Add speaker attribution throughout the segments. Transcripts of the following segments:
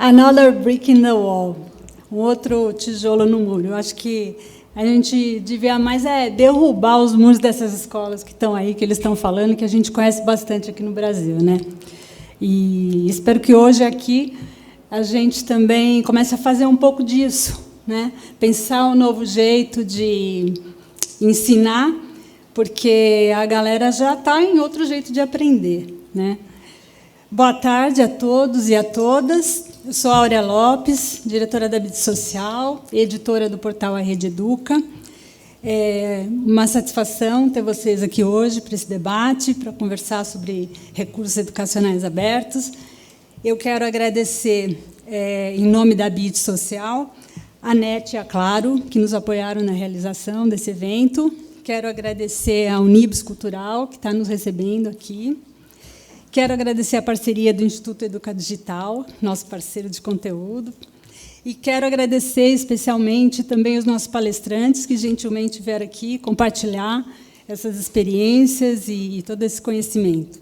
Speaker 1: Another brick in the wall. Um outro tijolo no muro. Eu acho que a gente devia mais derrubar os muros dessas escolas que estão aí, que eles estão falando, que a gente conhece bastante aqui no Brasil, né? E espero que hoje aqui a gente também comece a fazer um pouco disso, né? Pensar um novo jeito de ensinar, porque a galera já está em outro jeito de aprender, né? Boa tarde a todos e a todas. Eu sou a Áurea Lopes, diretora da BID Social, editora do portal A Rede Educa. É uma satisfação ter vocês aqui hoje para esse debate, para conversar sobre recursos educacionais abertos. Eu quero agradecer, em nome da BID Social, a NET e a Claro, que nos apoiaram na realização desse evento. Quero agradecer à Unibs Cultural, que está nos recebendo aqui. Quero agradecer a parceria do Instituto Educa Digital, nosso parceiro de conteúdo. E quero agradecer especialmente também os nossos palestrantes, que gentilmente vieram aqui compartilhar essas experiências e todo esse conhecimento.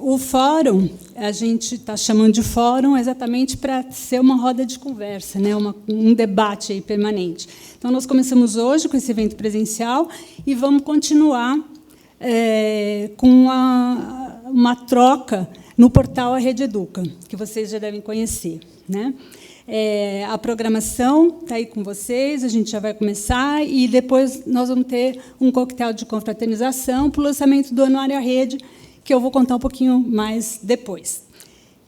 Speaker 1: O fórum, a gente está chamando de fórum exatamente para ser uma roda de conversa, né? Um debate aí permanente. Então, nós começamos hoje com esse evento presencial e vamos continuar com uma troca no portal A Rede Educa, que vocês já devem conhecer, né? A programação está aí com vocês, a gente já vai começar, e depois nós vamos ter um coquetel de confraternização para o lançamento do Anuário à Rede, que eu vou contar um pouquinho mais depois.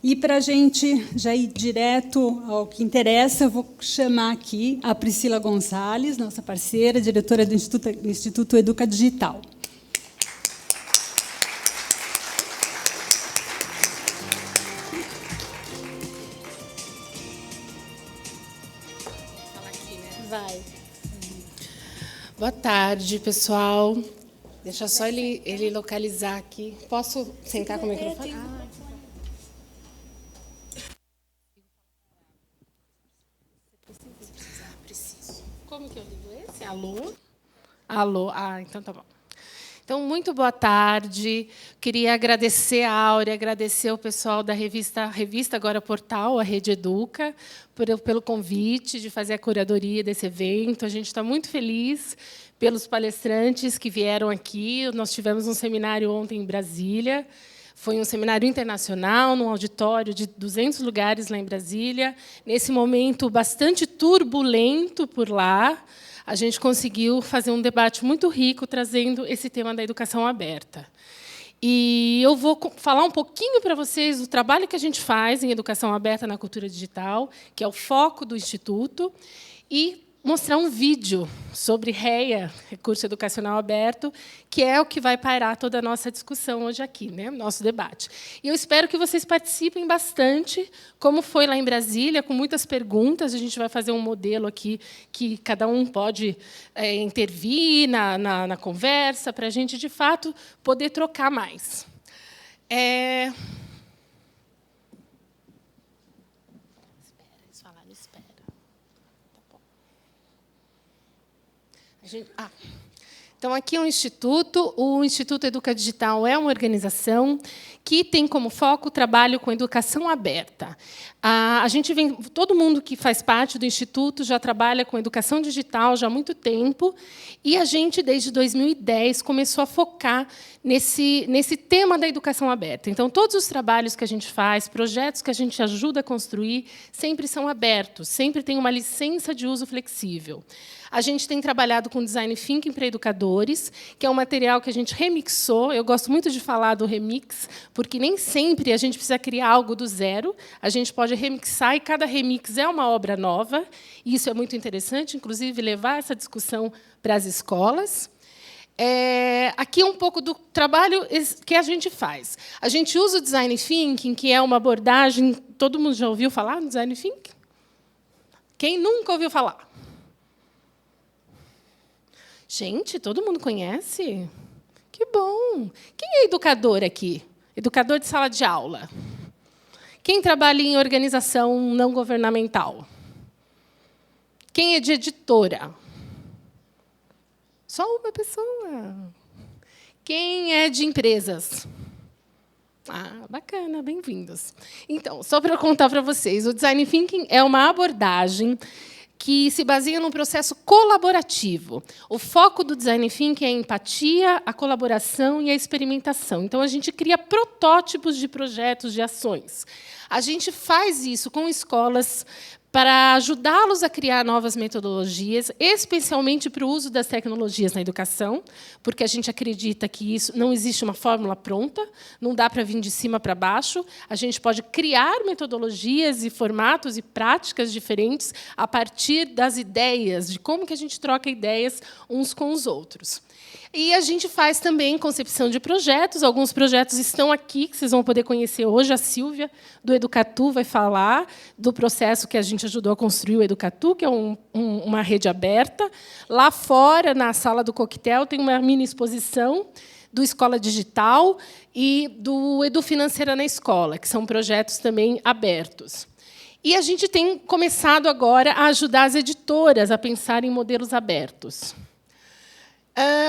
Speaker 1: E, para a gente já ir direto ao que interessa, eu vou chamar aqui a Priscila Gonçalves, nossa parceira, diretora do Instituto Educa Digital.
Speaker 2: Vai. Boa tarde, pessoal. Deixa só ele localizar aqui. Posso sentar com o microfone? Preciso. Como que eu ligo esse? Alô? Alô? Então tá bom. Então, muito boa tarde. Queria agradecer a Áurea, agradecer o pessoal da revista agora Portal, a Rede Educa, pelo convite de fazer a curadoria desse evento. A gente está muito feliz pelos palestrantes que vieram aqui. Nós tivemos um seminário ontem em Brasília. Foi um seminário internacional, num auditório de 200 lugares lá em Brasília. Nesse momento bastante turbulento por lá, a gente conseguiu fazer um debate muito rico, trazendo esse tema da educação aberta. E eu vou falar um pouquinho para vocês do trabalho que a gente faz em educação aberta na cultura digital, que é o foco do Instituto, e mostrar um vídeo sobre REA, Recurso Educacional Aberto, que é o que vai pairar toda a nossa discussão hoje aqui, né, nosso debate. E eu espero que vocês participem bastante, como foi lá em Brasília, com muitas perguntas. A gente vai fazer um modelo aqui que cada um pode intervir na conversa, para a gente, de fato, poder trocar mais. Então, aqui é um instituto. O Instituto Educa Digital é uma organização que tem como foco o trabalho com educação aberta. Todo mundo que faz parte do Instituto já trabalha com educação digital já há muito tempo, e a gente, desde 2010, começou a focar nesse tema da educação aberta. Então, todos os trabalhos que a gente faz, projetos que a gente ajuda a construir, sempre são abertos, sempre tem uma licença de uso flexível. A gente tem trabalhado com design thinking para educadores, que é um material que a gente remixou. Eu gosto muito de falar do remix, porque nem sempre a gente precisa criar algo do zero. A gente pode remixar, e cada remix é uma obra nova. E isso é muito interessante, inclusive, levar essa discussão para as escolas. Aqui é um pouco do trabalho que a gente faz. A gente usa o design thinking, que é uma abordagem... Todo mundo já ouviu falar no design thinking? Quem nunca ouviu falar? Gente, todo mundo conhece? Que bom! Quem é educador aqui? Educador de sala de aula? Quem trabalha em organização não governamental? Quem é de editora? Só uma pessoa. Quem é de empresas? Ah, bacana, bem-vindos. Então, só para eu contar para vocês, o Design Thinking é uma abordagem que se baseia num processo colaborativo. O foco do Design Thinking é a empatia, a colaboração e a experimentação. Então, a gente cria protótipos de projetos, de ações. A gente faz isso com escolas para ajudá-los a criar novas metodologias, especialmente para o uso das tecnologias na educação, porque a gente acredita que isso não existe uma fórmula pronta, não dá para vir de cima para baixo. A gente pode criar metodologias e formatos e práticas diferentes a partir das ideias, de como que a gente troca ideias uns com os outros. E a gente faz também concepção de projetos. Alguns projetos estão aqui, que vocês vão poder conhecer hoje. A Silvia, do Educatu, vai falar do processo que a gente ajudou a construir o Educatu, que é uma rede aberta. Lá fora, na sala do coquetel, tem uma mini exposição do Escola Digital e do Edu Financeira na Escola, que são projetos também abertos. E a gente tem começado agora a ajudar as editoras a pensar em modelos abertos.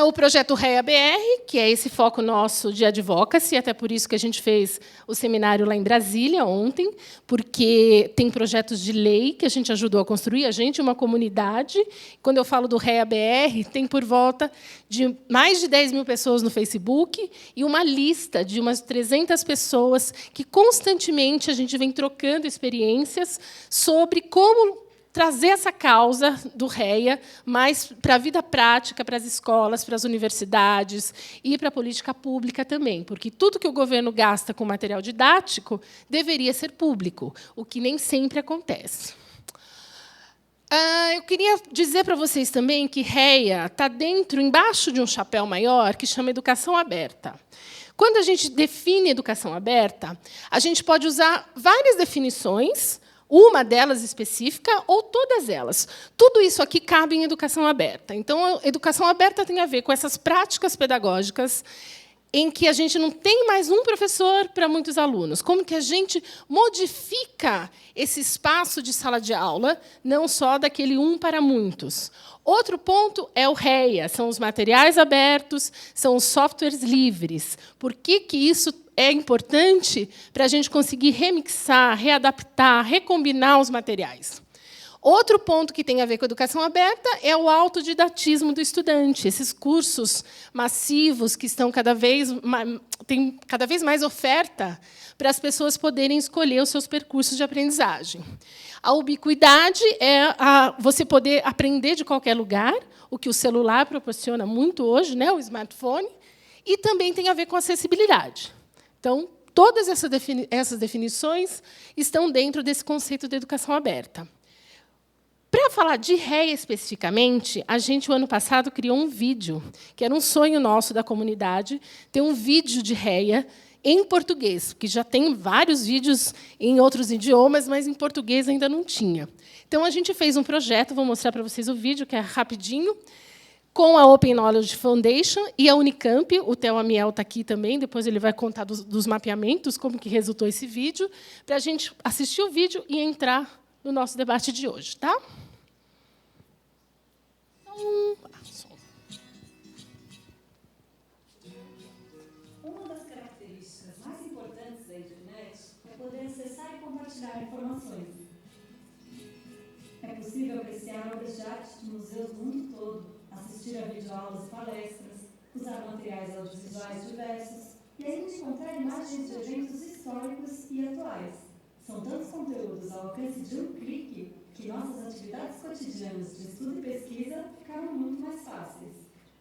Speaker 2: O projeto REA-BR, que é esse foco nosso de advocacy, até por isso que a gente fez o seminário lá em Brasília ontem, porque tem projetos de lei que a gente ajudou a construir, a gente, uma comunidade. Quando eu falo do REA-BR, tem por volta de mais de 10 mil pessoas no Facebook e uma lista de umas 300 pessoas que constantemente a gente vem trocando experiências sobre como trazer essa causa do REA mais para a vida prática, para as escolas, para as universidades e para a política pública também, porque tudo que o governo gasta com material didático deveria ser público, o que nem sempre acontece. Eu queria dizer para vocês também que REA está embaixo de um chapéu maior que chama educação aberta. Quando a gente define educação aberta, a gente pode usar várias definições, uma delas específica ou todas elas. Tudo isso aqui cabe em educação aberta. Então, a educação aberta tem a ver com essas práticas pedagógicas em que a gente não tem mais um professor para muitos alunos. Como que a gente modifica esse espaço de sala de aula, não só daquele um para muitos. Outro ponto é o REA, são os materiais abertos, são os softwares livres. Por que isso é importante para a gente conseguir remixar, readaptar, recombinar os materiais? Outro ponto que tem a ver com a educação aberta é o autodidatismo do estudante. Esses cursos massivos que estão têm cada vez mais oferta para as pessoas poderem escolher os seus percursos de aprendizagem. A ubiquidade é você poder aprender de qualquer lugar, o que o celular proporciona muito hoje, né, o smartphone, e também tem a ver com acessibilidade. Então, todas essas definições estão dentro desse conceito de educação aberta. Para falar de REA especificamente, a gente, o ano passado, criou um vídeo, que era um sonho nosso da comunidade, ter um vídeo de REA em português, que já tem vários vídeos em outros idiomas, mas em português ainda não tinha. Então, a gente fez um projeto, vou mostrar para vocês o vídeo, que é rapidinho, com a Open Knowledge Foundation e a Unicamp. O Theo Amiel está aqui também, depois ele vai contar dos mapeamentos, como que resultou esse vídeo, para a gente assistir o vídeo e entrar no nosso debate de hoje. Tá?
Speaker 1: Uma das características mais importantes da internet é poder acessar e compartilhar informações. É possível apreciar obras de arte de museus do mundo todo, assistir a videoaulas e palestras, usar materiais audiovisuais diversos e ainda encontrar imagens de eventos históricos e atuais. São tantos conteúdos ao alcance de um clique que nossas atividades cotidianas de estudo e pesquisa ficaram muito mais fáceis.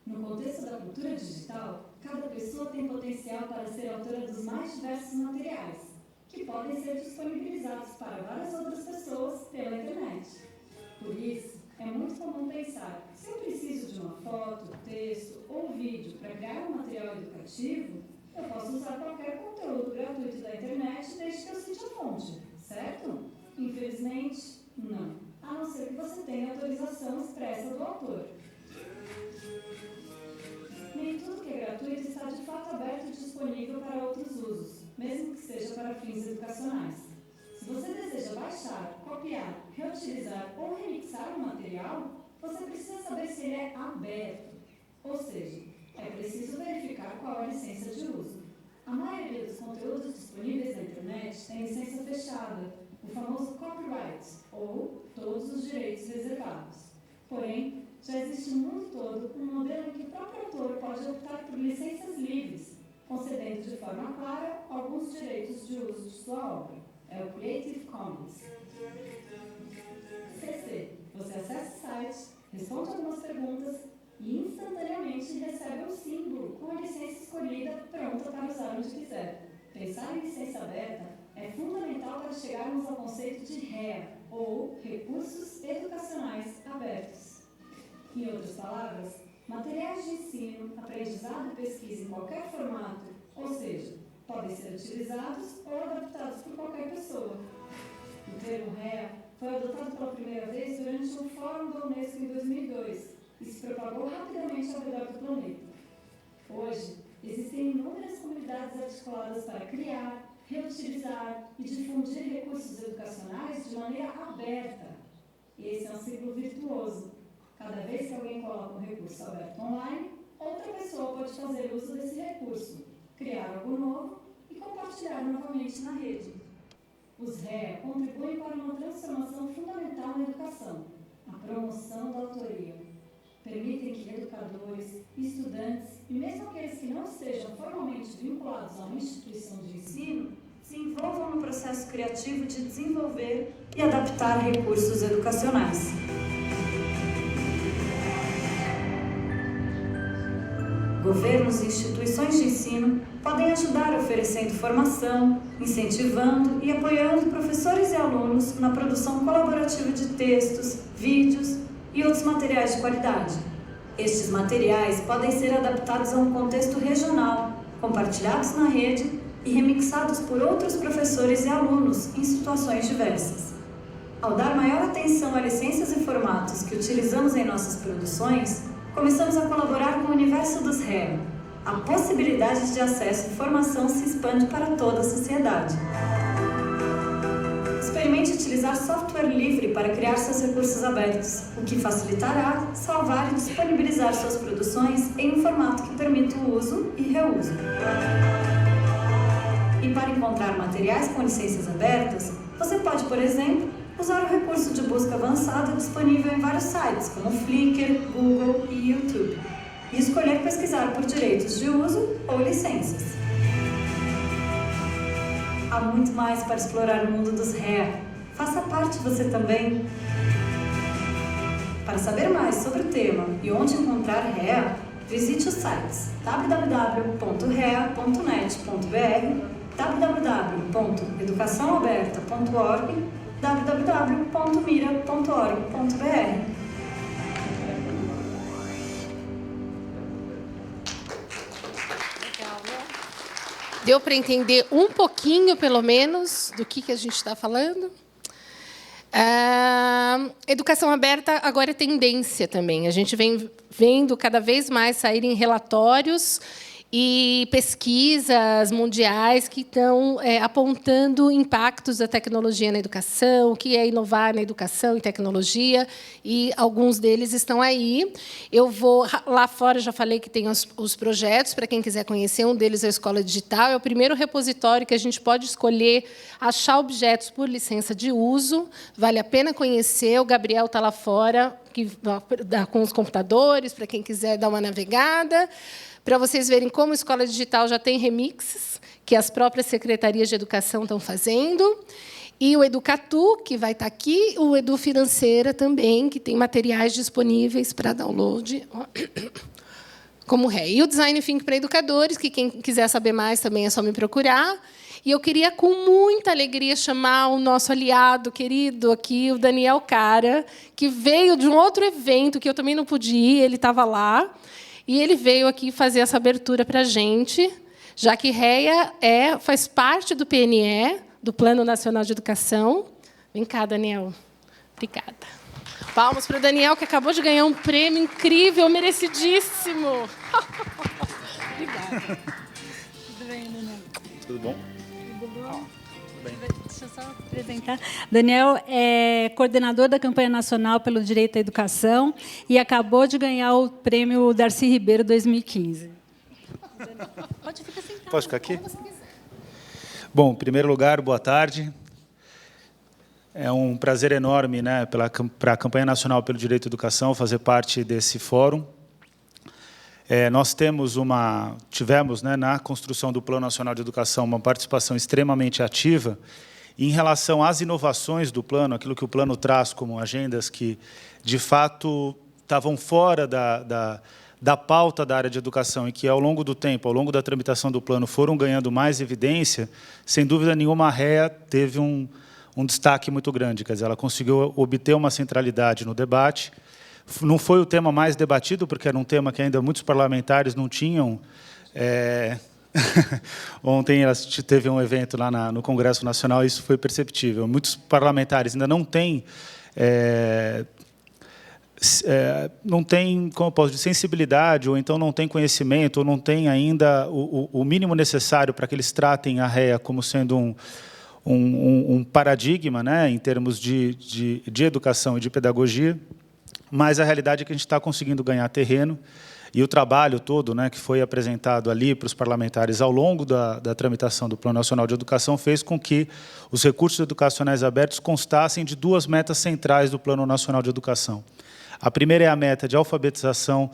Speaker 1: No contexto da cultura digital, cada pessoa tem potencial para ser autora dos mais diversos materiais, que podem ser disponibilizados para várias outras pessoas pela internet. Por isso, é muito comum pensar, se eu preciso de uma foto, texto ou vídeo para criar um material educativo, eu posso usar qualquer conteúdo gratuito da internet desde que eu cite a fonte, certo? Infelizmente, não. A não ser que você tenha autorização expressa do autor. Nem tudo que é gratuito está de fato aberto e disponível para outros usos, mesmo que seja para fins educacionais. Se você deseja baixar, copiar, reutilizar ou remixar um material, você precisa saber se ele é aberto. Ou seja, é preciso verificar qual é a licença de uso. A maioria dos conteúdos conteúdos disponíveis na internet têm licença fechada, o famoso copyright, ou todos os direitos reservados. Porém, já existe no mundo todo um modelo em que o próprio autor pode optar por licenças livres, concedendo de forma clara alguns direitos de uso de sua obra. É o Creative Commons. CC. Você acessa o site, responde algumas perguntas e instantaneamente recebe um símbolo com a licença escolhida pronta para usar onde quiser. Pensar em licença aberta é fundamental para chegarmos ao conceito de REA, ou Recursos Educacionais Abertos. Em outras palavras, materiais de ensino, aprendizado e pesquisa em qualquer formato, ou seja, podem ser utilizados ou adaptados por qualquer pessoa. O termo REA foi adotado pela primeira vez durante um fórum da Unesco em 2002 e se propagou rapidamente ao redor do planeta. Hoje, existem inúmeras comunidades articuladas para criar, reutilizar e difundir recursos educacionais de maneira aberta. Esse é um ciclo virtuoso. Cada vez que alguém coloca um recurso aberto online, outra pessoa pode fazer uso desse recurso, criar algo novo e compartilhar novamente na rede. Os REA contribuem para uma transformação fundamental na educação, a promoção da autoria. Permitem que educadores, estudantes e mesmo aqueles que não estejam formalmente vinculados a uma instituição de ensino se envolvam no processo criativo de desenvolver e adaptar recursos educacionais. Governos e instituições de ensino podem ajudar oferecendo formação, incentivando e apoiando professores e alunos na produção colaborativa de textos, vídeos e outros materiais de qualidade. Estes materiais podem ser adaptados a um contexto regional, compartilhados na rede e remixados por outros professores e alunos em situações diversas. Ao dar maior atenção a licenças e formatos que utilizamos em nossas produções, começamos a colaborar com o universo dos REA. A possibilidade de acesso e formação se expande para toda a sociedade. Experimente utilizar software livre para criar seus recursos abertos, o que facilitará salvar e disponibilizar suas produções em um formato que permita o uso e reuso. E para encontrar materiais com licenças abertas, você pode, por exemplo, usar o recurso de busca avançado disponível em vários sites, como Flickr, Google e YouTube, e escolher pesquisar por direitos de uso ou licenças. Há muito mais para explorar o mundo dos REA. Faça parte você também. Para saber mais sobre o tema e onde encontrar REA, visite os sites www.rea.net.br, www.educaçãoaberta.org, www.mira.org.br.
Speaker 2: Deu para entender um pouquinho, pelo menos, do que a gente está falando? Educação aberta agora é tendência também. A gente vem vendo cada vez mais saírem relatórios e pesquisas mundiais que estão apontando impactos da tecnologia na educação, o que é inovar na educação e tecnologia, e alguns deles estão aí. Eu vou lá fora, já falei que tem os projetos, para quem quiser conhecer, um deles é a Escola Digital, é o primeiro repositório que a gente pode escolher achar objetos por licença de uso, vale a pena conhecer, o Gabriel está lá fora, que dá com os computadores, para quem quiser dar uma navegada, para vocês verem como a Escola Digital já tem remixes, que as próprias secretarias de educação estão fazendo, e o Educatu, que vai estar aqui, o Edu Financeira também, que tem materiais disponíveis para download, como REA. E o Design Thinking para educadores, que quem quiser saber mais também é só me procurar. E eu queria, com muita alegria, chamar o nosso aliado querido aqui, o Daniel Cara, que veio de um outro evento que eu também não pude ir, ele estava lá, e ele veio aqui fazer essa abertura para a gente, já que REA faz parte do PNE, do Plano Nacional de Educação. Vem cá, Daniel. Obrigada. Palmas para o Daniel, que acabou de ganhar um prêmio incrível, merecidíssimo. Obrigada.
Speaker 3: Tudo bem, Daniel?
Speaker 4: Tudo bom?
Speaker 3: Tudo bom?
Speaker 4: Tudo bem.
Speaker 3: Deixa eu só apresentar. Daniel é coordenador da campanha nacional pelo direito à educação e acabou de ganhar o prêmio Darcy Ribeiro 2015. Pode ficar sentado.
Speaker 4: Posso ficar aqui? Bom, em primeiro lugar, boa tarde. É um prazer enorme, né, para a Campanha Nacional pelo Direito à Educação fazer parte desse fórum. Nós tivemos, né, na construção do Plano Nacional de Educação uma participação extremamente ativa em relação às inovações do plano, aquilo que o plano traz como agendas que, de fato, estavam fora da pauta da área de educação e que, ao longo do tempo, ao longo da tramitação do plano, foram ganhando mais evidência. Sem dúvida nenhuma, a REA teve um destaque muito grande, quer dizer, ela conseguiu obter uma centralidade no debate. Não foi o tema mais debatido, porque era um tema que ainda muitos parlamentares não tinham. Ontem teve um evento lá no Congresso Nacional, e isso foi perceptível. Muitos parlamentares ainda não têm, como eu posso dizer, sensibilidade, ou então não têm conhecimento, ou não têm ainda o mínimo necessário para que eles tratem a REA como sendo um paradigma, né, em termos de educação e de pedagogia. Mas a realidade é que a gente está conseguindo ganhar terreno, e o trabalho todo, né, que foi apresentado ali para os parlamentares ao longo da tramitação do Plano Nacional de Educação fez com que os recursos educacionais abertos constassem de duas metas centrais do Plano Nacional de Educação. A primeira é a meta de alfabetização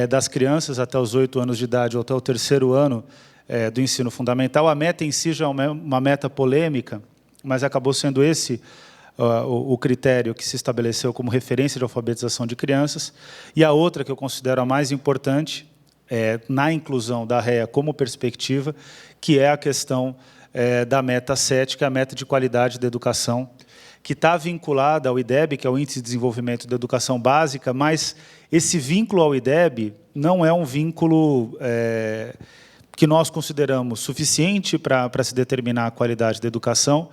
Speaker 4: das crianças até os 8 anos de idade ou até o 3º ano do ensino fundamental. A meta em si já é uma meta polêmica, mas acabou sendo esse o critério que se estabeleceu como referência de alfabetização de crianças. E a outra, que eu considero a mais importante, na inclusão da REA como perspectiva, que é a questão da meta 7, que é a meta de qualidade da educação, que está vinculada ao IDEB, que é o Índice de Desenvolvimento da Educação Básica, mas esse vínculo ao IDEB não é um vínculo que nós consideramos suficiente para se determinar a qualidade da educação,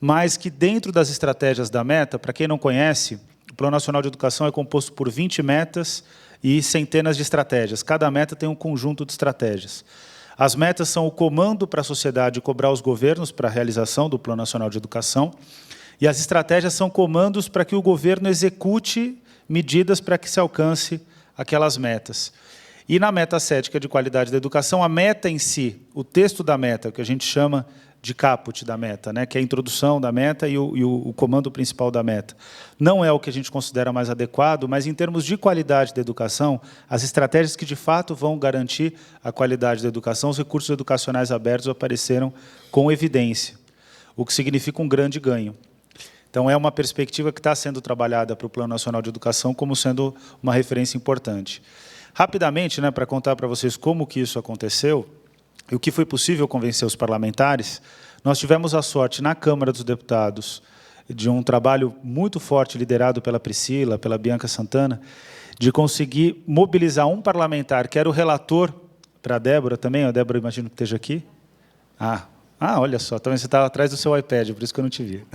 Speaker 4: mas que, dentro das estratégias da meta, para quem não conhece, o Plano Nacional de Educação é composto por 20 metas e centenas de estratégias. Cada meta tem um conjunto de estratégias. As metas são o comando para a sociedade cobrar os governos para a realização do Plano Nacional de Educação, e as estratégias são comandos para que o governo execute medidas para que se alcance aquelas metas. E na meta 7, que é de qualidade da educação, a meta em si, o texto da meta, que a gente chama de caput da meta, né, que é a introdução da meta e o comando principal da meta. Não é o que a gente considera mais adequado, mas, em termos de qualidade da educação, as estratégias que, de fato, vão garantir a qualidade da educação, os recursos educacionais abertos apareceram com evidência, o que significa um grande ganho. Então, é uma perspectiva que está sendo trabalhada para o Plano Nacional de Educação como sendo uma referência importante. Rapidamente, né, para contar para vocês como que isso aconteceu, e o que foi possível convencer os parlamentares, nós tivemos a sorte, na Câmara dos Deputados, de um trabalho muito forte, liderado pela Priscila, pela Bianca Santana, de conseguir mobilizar um parlamentar, que era o relator, para a Débora também. A Débora, imagino que esteja aqui. Olha só, também você estava atrás do seu iPad, por isso que eu não te vi.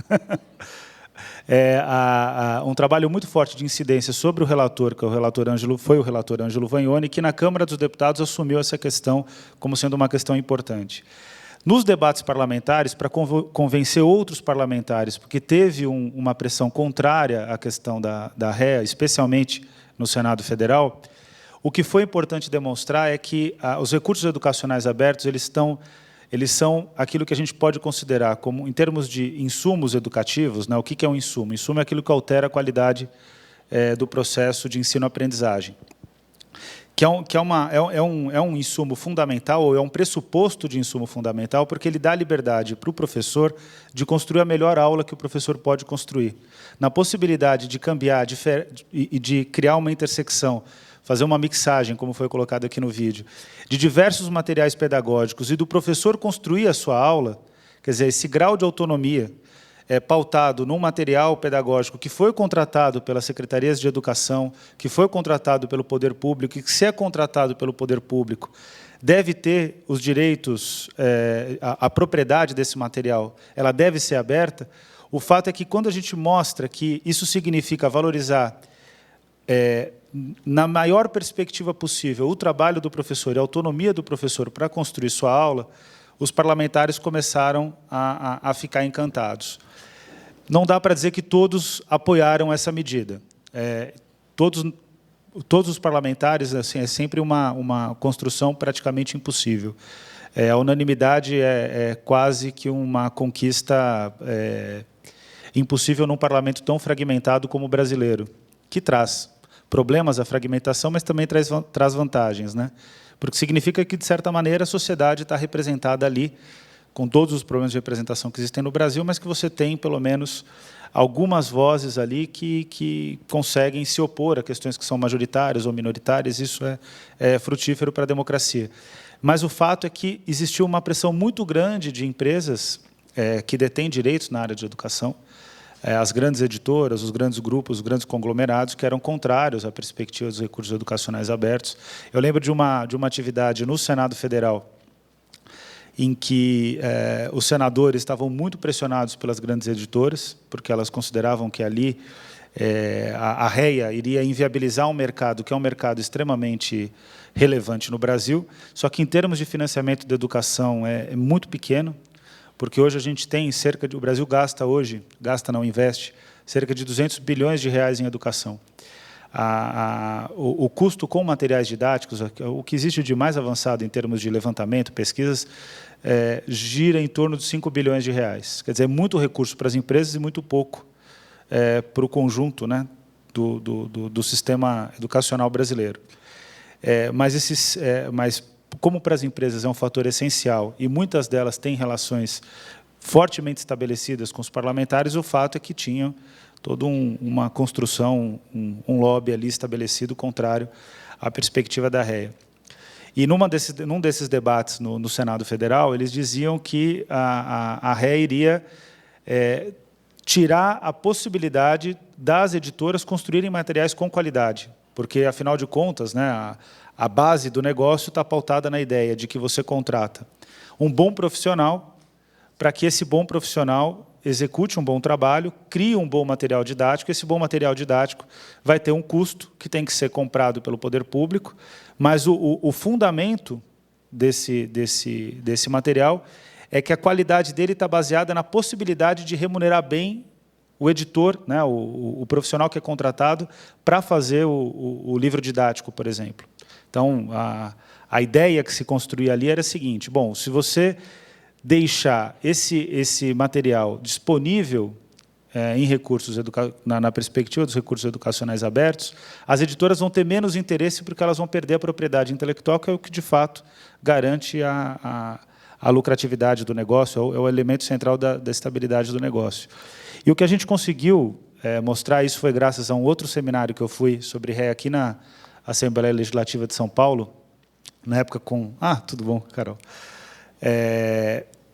Speaker 4: Um trabalho muito forte de incidência sobre o relator, que foi o relator Ângelo Vagnoni, que na Câmara dos Deputados assumiu essa questão como sendo uma questão importante. Nos debates parlamentares, para convencer outros parlamentares, porque teve uma pressão contrária à questão da REA, especialmente no Senado Federal, o que foi importante demonstrar é que os recursos educacionais abertos eles são aquilo que a gente pode considerar como, em termos de insumos educativos, né, o que é um insumo? Insumo é aquilo que altera a qualidade do processo de ensino-aprendizagem, que é um insumo fundamental, ou é um pressuposto de insumo fundamental, porque ele dá liberdade para o professor de construir a melhor aula que o professor pode construir. Na possibilidade de cambiar e de criar uma intersecção, fazer uma mixagem, como foi colocado aqui no vídeo, de diversos materiais pedagógicos e do professor construir a sua aula, quer dizer, esse grau de autonomia pautado num material pedagógico que foi contratado pelas secretarias de educação, que foi contratado pelo poder público, e que, se é contratado pelo poder público, deve ter os direitos, a propriedade desse material, ela deve ser aberta. O fato é que, quando a gente mostra que isso significa valorizar, na maior perspectiva possível, o trabalho do professor e a autonomia do professor para construir sua aula, os parlamentares começaram a ficar encantados. Não dá para dizer que todos apoiaram essa medida. Todos os parlamentares, assim, é sempre uma construção praticamente impossível. a unanimidade é quase que uma conquista impossível num parlamento tão fragmentado como o brasileiro, que traz problemas a fragmentação, mas também traz vantagens, né? Porque significa que, de certa maneira, a sociedade está representada ali, com todos os problemas de representação que existem no Brasil, mas que você tem, pelo menos, algumas vozes ali que conseguem se opor a questões que são majoritárias ou minoritárias. Isso é frutífero para a democracia. Mas o fato é que existiu uma pressão muito grande de empresas que detêm direitos na área de educação, as grandes editoras, os grandes grupos, os grandes conglomerados, que eram contrários à perspectiva dos recursos educacionais abertos. Eu lembro de uma atividade no Senado Federal, em que os senadores estavam muito pressionados pelas grandes editoras, porque elas consideravam que ali a REA iria inviabilizar um mercado que é um mercado extremamente relevante no Brasil, só que, em termos de financiamento da educação, é muito pequeno, porque hoje a gente tem o Brasil investe cerca de 200 bilhões de reais em educação. O custo com materiais didáticos, o que existe de mais avançado em termos de levantamento, pesquisas, gira em torno de 5 bilhões de reais. Quer dizer, muito recurso para as empresas e muito pouco para o conjunto, né, do sistema educacional brasileiro. Mas como para as empresas é um fator essencial e muitas delas têm relações fortemente estabelecidas com os parlamentares, o fato é que tinham toda uma construção, um lobby ali estabelecido contrário à perspectiva da REA. E num desses debates no Senado Federal, eles diziam que a REA iria tirar a possibilidade das editoras construírem materiais com qualidade, porque, afinal de contas, né, a base do negócio está pautada na ideia de que você contrata um bom profissional para que esse bom profissional execute um bom trabalho, crie um bom material didático. Esse bom material didático vai ter um custo que tem que ser comprado pelo poder público, mas o fundamento desse material é que a qualidade dele está baseada na possibilidade de remunerar bem o editor, né, o profissional que é contratado para fazer o livro didático, por exemplo. Então, a ideia que se construía ali era a seguinte: bom, se você deixar esse material disponível em recursos na perspectiva dos recursos educacionais abertos, as editoras vão ter menos interesse porque elas vão perder a propriedade intelectual, que é o que, de fato, garante a lucratividade do negócio, é o elemento central da estabilidade do negócio. E o que a gente conseguiu mostrar, isso foi graças a um outro seminário que eu fui sobre REA aqui na Assembleia Legislativa de São Paulo, na época com... tudo bom, Carol.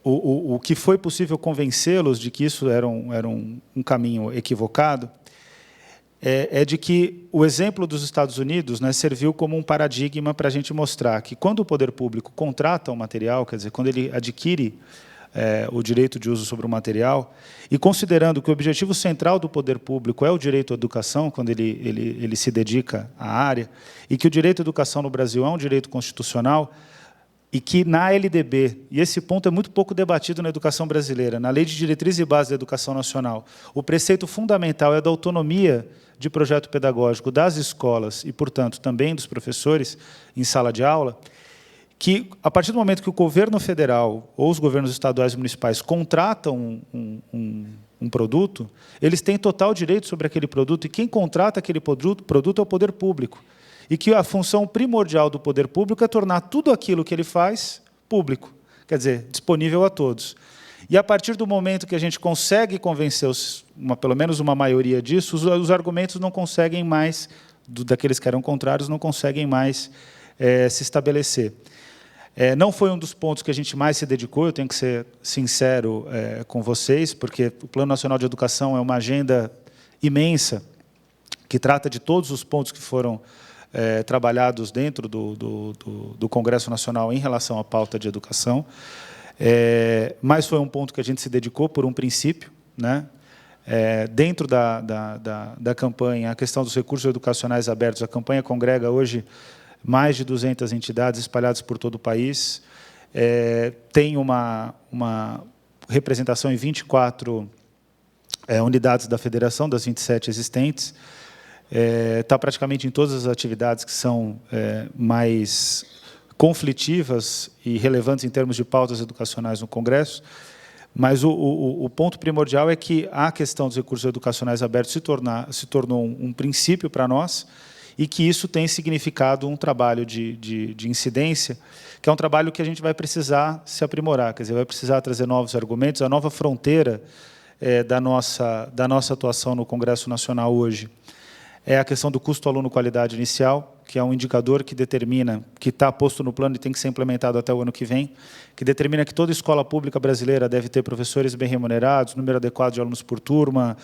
Speaker 4: O que foi possível convencê-los de que isso era um caminho equivocado é de que o exemplo dos Estados Unidos, né, serviu como um paradigma para a gente mostrar que, quando o poder público contrata um material, quer dizer, quando ele adquire o direito de uso sobre o material, e considerando que o objetivo central do poder público é o direito à educação, quando ele se dedica à área, e que o direito à educação no Brasil é um direito constitucional, e que na LDB, e esse ponto é muito pouco debatido na educação brasileira, na Lei de Diretriz e Base da Educação Nacional, o preceito fundamental é da autonomia de projeto pedagógico das escolas e, portanto, também dos professores em sala de aula, que, a partir do momento que o governo federal ou os governos estaduais e municipais contratam um produto, eles têm total direito sobre aquele produto, e quem contrata aquele produto é o poder público. E que a função primordial do poder público é tornar tudo aquilo que ele faz público, quer dizer, disponível a todos. E, a partir do momento que a gente consegue convencer pelo menos uma maioria disso, os argumentos não conseguem mais, daqueles que eram contrários, não conseguem mais se estabelecer. Não foi um dos pontos que a gente mais se dedicou, eu tenho que ser sincero com vocês, porque o Plano Nacional de Educação é uma agenda imensa, que trata de todos os pontos que foram trabalhados dentro do Congresso Nacional em relação à pauta de educação, mas foi um ponto que a gente se dedicou por um princípio, né? Dentro da campanha, a questão dos recursos educacionais abertos, a campanha congrega hoje mais de 200 entidades espalhadas por todo o país, tem uma representação em 24 unidades da federação, das 27 existentes, está praticamente em todas as atividades que são mais conflitivas e relevantes em termos de pautas educacionais no Congresso, mas o ponto primordial é que a questão dos recursos educacionais abertos se tornou um princípio para nós, e que isso tem significado um trabalho de incidência, que é um trabalho que a gente vai precisar se aprimorar, quer dizer, vai precisar trazer novos argumentos. A nova fronteira da nossa atuação no Congresso Nacional hoje é a questão do custo aluno-qualidade inicial, que é um indicador que determina, que está posto no plano e tem que ser implementado até o ano que vem, que determina que toda escola pública brasileira deve ter professores bem remunerados, número adequado de alunos por turma,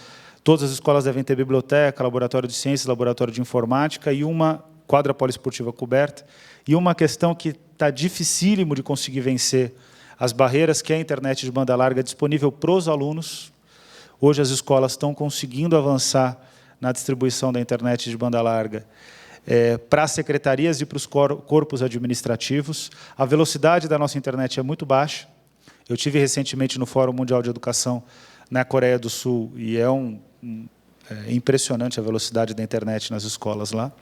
Speaker 4: todas as escolas devem ter biblioteca, laboratório de ciências, laboratório de informática e uma quadra poliesportiva coberta. E uma questão que está dificílimo de conseguir vencer as barreiras, que é a internet de banda larga disponível para os alunos. Hoje as escolas estão conseguindo avançar na distribuição da internet de banda larga para as secretarias e para os corpos administrativos. A velocidade da nossa internet é muito baixa. Eu tive recentemente no Fórum Mundial de Educação na Coreia do Sul, e é impressionante a velocidade da internet nas escolas lá.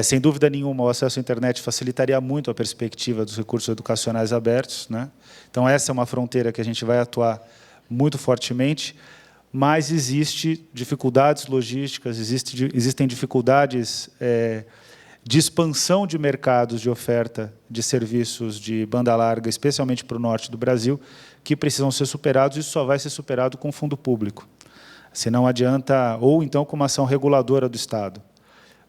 Speaker 4: Sem dúvida nenhuma, o acesso à internet facilitaria muito a perspectiva dos recursos educacionais abertos, né? Então, essa é uma fronteira que a gente vai atuar muito fortemente, mas existem dificuldades logísticas, existem dificuldades de expansão de mercados de oferta de serviços de banda larga, especialmente para o norte do Brasil, que precisam ser superados, e isso só vai ser superado com fundo público. Se não adianta, ou então com uma ação reguladora do Estado,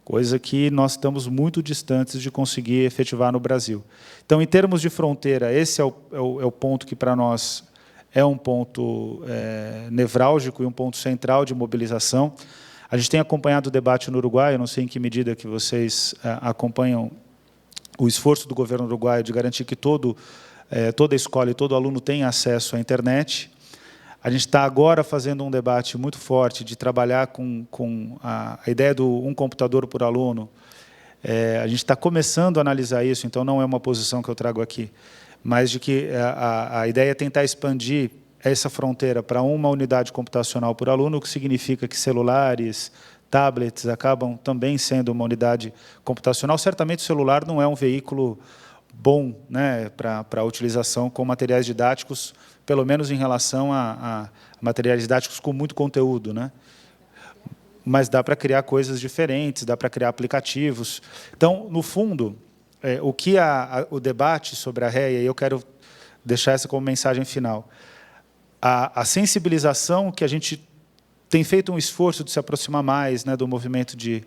Speaker 4: coisa que nós estamos muito distantes de conseguir efetivar no Brasil. Então, em termos de fronteira, esse é o ponto que, para nós, é um ponto nevrálgico e um ponto central de mobilização. A gente tem acompanhado o debate no Uruguai, eu não sei em que medida que vocês acompanham o esforço do governo uruguaio de garantir que toda escola e todo aluno tenha acesso à internet. A gente está agora fazendo um debate muito forte de trabalhar com a ideia do um computador por aluno. A gente está começando a analisar isso, então não é uma posição que eu trago aqui, mas de que a ideia é tentar expandir essa fronteira para uma unidade computacional por aluno, o que significa que celulares, tablets acabam também sendo uma unidade computacional. Certamente o celular não é um veículo bom, né, para a utilização com materiais didáticos, pelo menos em relação a materiais didáticos com muito conteúdo, né? Mas dá para criar coisas diferentes, dá para criar aplicativos. Então, no fundo, o que o debate sobre a REA, e eu quero deixar essa como mensagem final, a sensibilização que a gente tem feito um esforço de se aproximar mais, né, do movimento de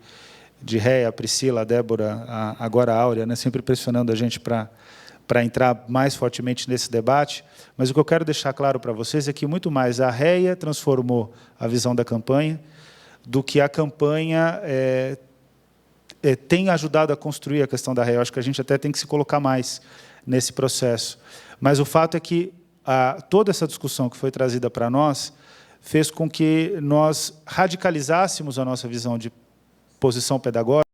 Speaker 4: REA, a Priscila, a Débora, agora a Áurea, né, sempre pressionando a gente para entrar mais fortemente nesse debate, mas o que eu quero deixar claro para vocês é que muito mais a REA transformou a visão da campanha do que a campanha tem ajudado a construir a questão da REA. Eu acho que a gente até tem que se colocar mais nesse processo. Mas o fato é que toda essa discussão que foi trazida para nós fez com que nós radicalizássemos a nossa visão de posição pedagógica,